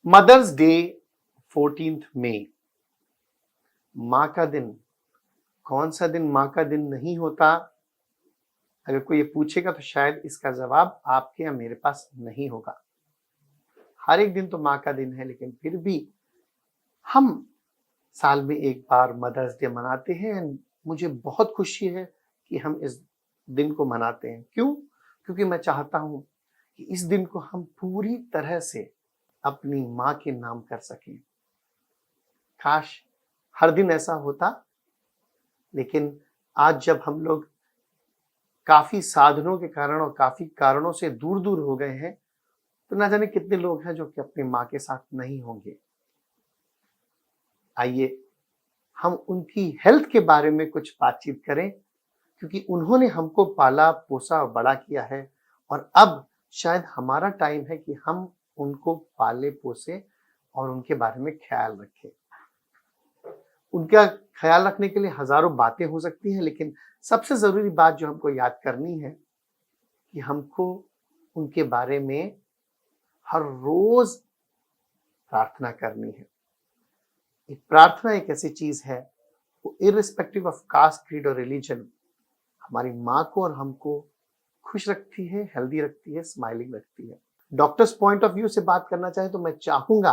Mother's day 14 मई, माँ का दिन। कौन सा दिन माँ का दिन नहीं होता? अगर कोई ये पूछेगा तो शायद इसका जवाब आपके या मेरे पास नहीं होगा। हर एक दिन तो माँ का दिन है, लेकिन फिर भी हम साल में एक बार मदर्स डे मनाते हैं। मुझे बहुत खुशी है कि हम इस दिन को मनाते हैं। क्यों? क्योंकि मैं चाहता हूं कि इस दिन को हम पूरी तरह से अपनी माँ के नाम कर सकें। काश हर दिन ऐसा होता, लेकिन आज जब हम लोग काफी साधनों के कारण और काफी कारणों से दूर दूर हो गए हैं, तो ना जाने कितने लोग हैं जो कि अपनी माँ के साथ नहीं होंगे। आइए हम उनकी हेल्थ के बारे में कुछ बातचीत करें, क्योंकि उन्होंने हमको पाला पोसा और बड़ा किया है, और अब शायद हमारा टाइम है कि हम उनको पाले पोसे और उनके बारे में ख्याल रखें। उनका ख्याल रखने के लिए हजारों बातें हो सकती हैं, लेकिन सबसे जरूरी बात जो हमको याद करनी है कि हमको उनके बारे में हर रोज प्रार्थना करनी है। एक प्रार्थना एक ऐसी चीज है, वो इररिस्पेक्टिव ऑफ कास्ट, क्रीड और रिलीजन हमारी माँ को और हमको खुश रखती है, हेल्दी रखती है, स्माइलिंग रखती है। डॉक्टर्स पॉइंट ऑफ व्यू से बात करना चाहे तो मैं चाहूंगा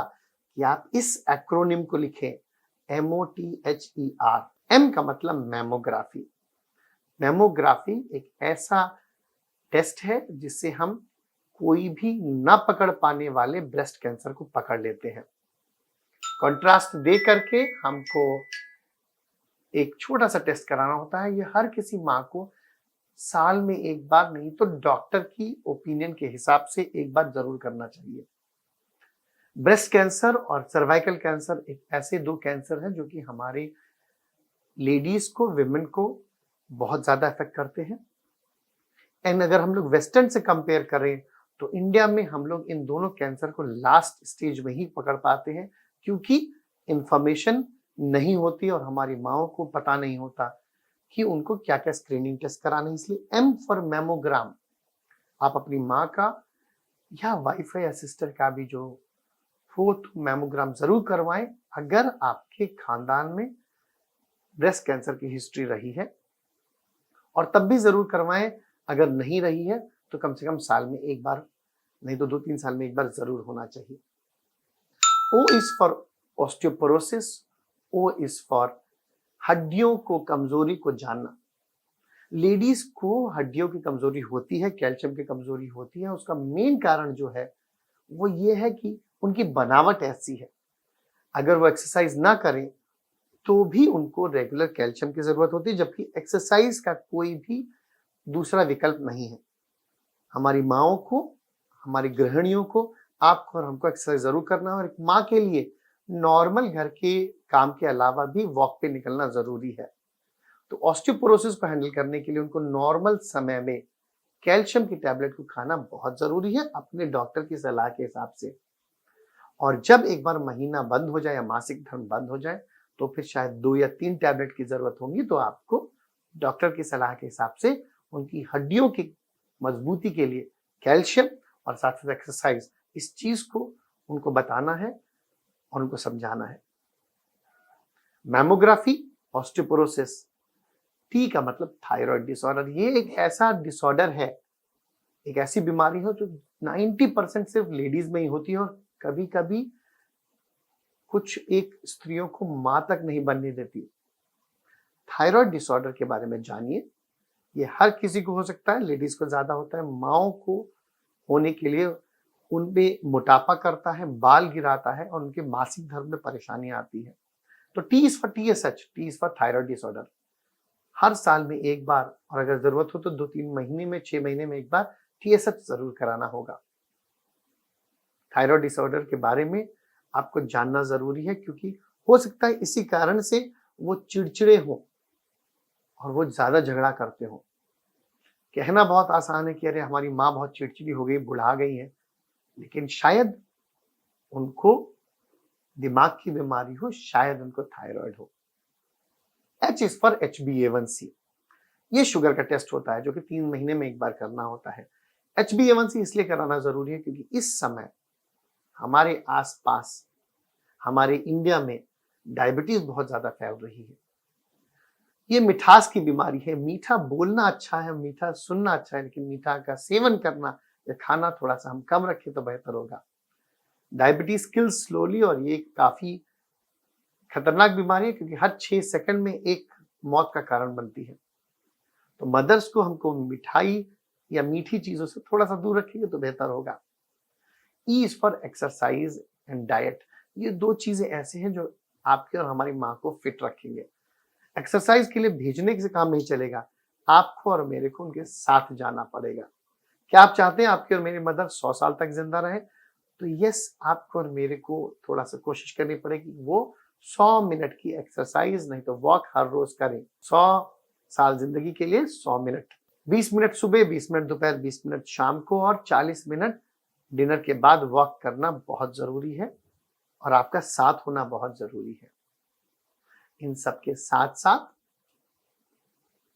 कि आप इस एक्रोनिम को लिखें, MOTHER। एम का मतलब मैमोग्राफी। मैमोग्राफी एक ऐसा टेस्ट है जिससे हम कोई भी न पकड़ पाने वाले ब्रेस्ट कैंसर को पकड़ लेते हैं। कंट्रास्ट दे करके हमको एक छोटा सा टेस्ट कराना होता है। ये हर किसी माँ को साल में एक बार, नहीं तो डॉक्टर की ओपिनियन के हिसाब से एक बार जरूर करना चाहिए। ब्रेस्ट कैंसर और सर्वाइकल कैंसर एक ऐसे दो कैंसर हैं जो कि हमारे लेडीज को, विमेन को बहुत ज्यादा इफेक्ट करते हैं। एंड अगर हम लोग वेस्टर्न से कंपेयर करें तो इंडिया में हम लोग इन दोनों कैंसर को लास्ट स्टेज में ही पकड़ पाते हैं, क्योंकि इंफॉर्मेशन नहीं होती और हमारी माओ को पता नहीं होता कि उनको क्या क्या स्क्रीनिंग टेस्ट कराना है। इसलिए एम फॉर मैमोग्राम। आप अपनी माँ का या वाइफ या सिस्टर का भी जो हो तो मैमोग्राम जरूर करवाएं, अगर आपके खानदान में ब्रेस्ट कैंसर की हिस्ट्री रही है। और तब भी जरूर करवाएं, अगर नहीं रही है तो कम से कम साल में एक बार, नहीं तो 2-3 साल में एक बार जरूर होना चाहिए। O is for osteoporosis. O is for हड्डियों को, कमजोरी को जानना। लेडीज को हड्डियों की कमजोरी होती है, कैल्शियम की कमजोरी होती है। उसका मेन कारण जो है वो ये है कि उनकी बनावट ऐसी है। अगर वो एक्सरसाइज ना करें तो भी उनको रेगुलर कैल्शियम की जरूरत होती है, जबकि एक्सरसाइज का कोई भी दूसरा विकल्प नहीं है। हमारी माओ को, हमारी गृहिणियों को, आपको और हमको एक्सरसाइज जरूर करना है। और एक माँ के लिए नॉर्मल घर के काम के अलावा भी वॉक पे निकलना जरूरी है। तो ऑस्टियोपोरोसिस को हैंडल करने के लिए उनको नॉर्मल समय में कैल्शियम की टैबलेट को खाना बहुत जरूरी है, अपने डॉक्टर की सलाह के हिसाब से। और जब एक बार महीना बंद हो जाए या मासिक धर्म बंद हो जाए तो फिर शायद 2 या 3 टैबलेट की जरूरत होगी। तो आपको डॉक्टर की सलाह के हिसाब से उनकी हड्डियों की मजबूती के लिए कैल्शियम और साथ साथ एक्सरसाइज, इस चीज को उनको बताना है और उनको समझाना है। Mammography, osteoporosis. टी का मतलब थायराइड डिसऑर्डर। ये एक ऐसा डिसऑर्डर है, एक ऐसी बीमारी हो जो 90% सिर्फ लेडीज में ही होती है, और कभी कभी कुछ एक स्त्रियों को मां तक नहीं बनने देती। थायराइड डिसऑर्डर के बारे में जानिए। ये हर किसी को हो सकता है, लेडीज को ज्यादा होता है। माओ को होने के लिए उनमें मोटापा करता है, बाल गिराता है और उनके मासिक धर्म में परेशानी आती है। तो T is for TSH, T is for thyroid disorder. हर साल में एक बार, और अगर जरूरत हो तो 2-3 महीने में, 6 महीने में एक बार TSH जरूर कराना होगा। थायराइड डिसऑर्डर के बारे में आपको जानना जरूरी है, क्योंकि हो सकता है इसी कारण से वो चिड़चिड़े हो और वो ज्यादा झगड़ा करते हो। कहना बहुत आसान है कि अरे हमारी माँ बहुत चिड़चिड़ी हो गई, बुढ़ा गई है, लेकिन शायद उनको दिमाग की बीमारी हो, शायद उनको थायराइड हो। H is for HbA1c। ये शुगर का टेस्ट होता है जो कि 3 महीने में एक बार करना होता है। HbA1c इसलिए कराना जरूरी है क्योंकि इस समय हमारे आसपास हमारे इंडिया में डायबिटीज बहुत ज्यादा फैल रही है। ये मिठास की बीमारी है। मीठा बोलना अच्छा है, मीठा सुनना अच्छा है, लेकिन मीठा का सेवन करना या खाना थोड़ा सा हम कम रखें तो बेहतर होगा। डायबिटीज किल्स स्लोली और ये काफी खतरनाक बीमारी है क्योंकि हर 6 सेकंड में एक मौत का कारण बनती है। तो मदर्स को हमको मिठाई या मीठी चीजों से थोड़ा सा दूर रखेंगे तो बेहतर होगा। E is for exercise and diet. ये दो चीजें ऐसे हैं जो आपके और हमारी माँ को फिट रखेंगे। एक्सरसाइज के लिए भेजने से काम नहीं चलेगा, आपको और मेरे को उनके साथ जाना पड़ेगा। क्या आप चाहते हैं आपकी और मेरी मदर 100 साल तक जिंदा रहे? तो यस, आपको और मेरे को थोड़ा सा कोशिश करनी पड़ेगी। वो 100 मिनट की एक्सरसाइज नहीं तो वॉक हर रोज करें। 100 साल जिंदगी के लिए 100 मिनट, 20 मिनट सुबह, 20 मिनट दोपहर, 20 मिनट शाम को और 40 मिनट डिनर के बाद वॉक करना बहुत जरूरी है और आपका साथ होना बहुत जरूरी है। इन सब के साथ साथ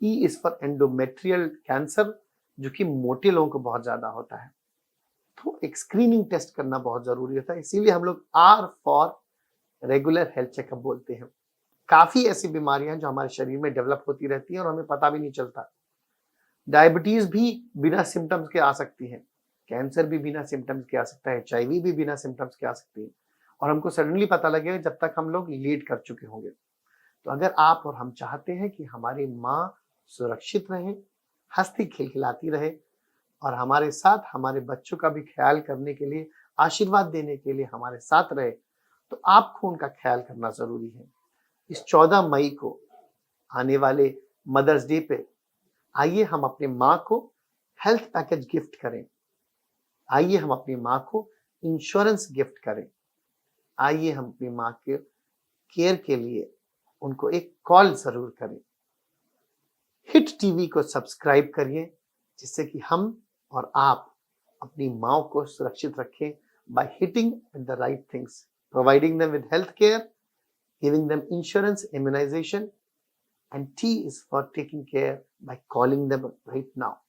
E is for endometrial cancer, जो कि मोटे लोगों को बहुत ज्यादा होता है। तो एक स्क्रीनिंग टेस्ट करना बहुत जरूरी होता है, इसीलिए हम लोग R for regular health checkup बोलते हैं। काफी ऐसी बीमारियां जो हमारे शरीर में डेवलप होती रहती हैं और हमें पता भी नहीं चलता। डायबिटीज भी बिना सिम्टम्स के आ सकती है, कैंसर भी बिना सिम्टम्स के आ सकता है, HIV भी बिना सिम्टम्स के आ सकती है और हमको सडनली पता लगेगा जब तक हम लोग लीड कर चुके होंगे। तो अगर आप और हम चाहते हैं कि हमारी माँ सुरक्षित रहे, हंसती खिलखिलाती रहे और हमारे साथ हमारे बच्चों का भी ख्याल करने के लिए, आशीर्वाद देने के लिए हमारे साथ रहे, तो आपको उनका ख्याल करना जरूरी है। इस 14 मई को आने वाले मदर्स डे पे आइए हम अपनी माँ को हेल्थ पैकेज गिफ्ट करें। आइए हम अपनी माँ को इंश्योरेंस गिफ्ट करें। आइए हम अपनी माँ के केयर के लिए उनको एक कॉल जरूर करें। हिट टीवी को सब्सक्राइब करिए जिससे कि हम और आप अपनी माँ को सुरक्षित रखें by hitting at the right things, providing them with health care, giving them insurance, immunization, and T is for taking care by calling them right now.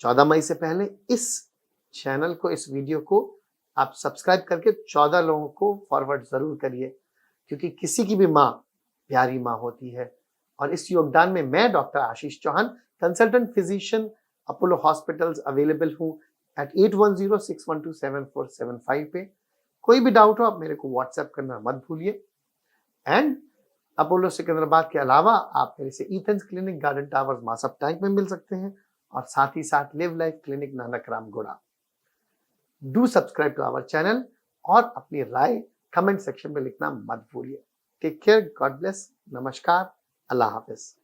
14 मई से पहले इस चैनल को, इस वीडियो को आप सब्सक्राइब करके 14 लोगों को फॉरवर्ड जरूर करिए, क्योंकि किसी की भी माँ प्यारी माँ होती है। और इस योगदान में मैं doctor Ashish Chauhan, consultant physician, Apollo hospitals, available हूँ at 8106127475 पे। कोई भी डाउट हो आप मेरे को व्हाट्सएप करना मत भूलिए। एंड अपोलो सिकंदराबाद के अलावा आप मेरे से Ethan's clinic, garden towers, Masab Tank में मिल सकते हैं और साथ ही साथ live life clinic, Nanak Ram Guda. Do subscribe to our channel और अपनी राय कमेंट सेक्शन में लिखना मत भूलिए। टेक केयर, गॉड ब्लेस, नमस्कार, अल्लाह हाफिज।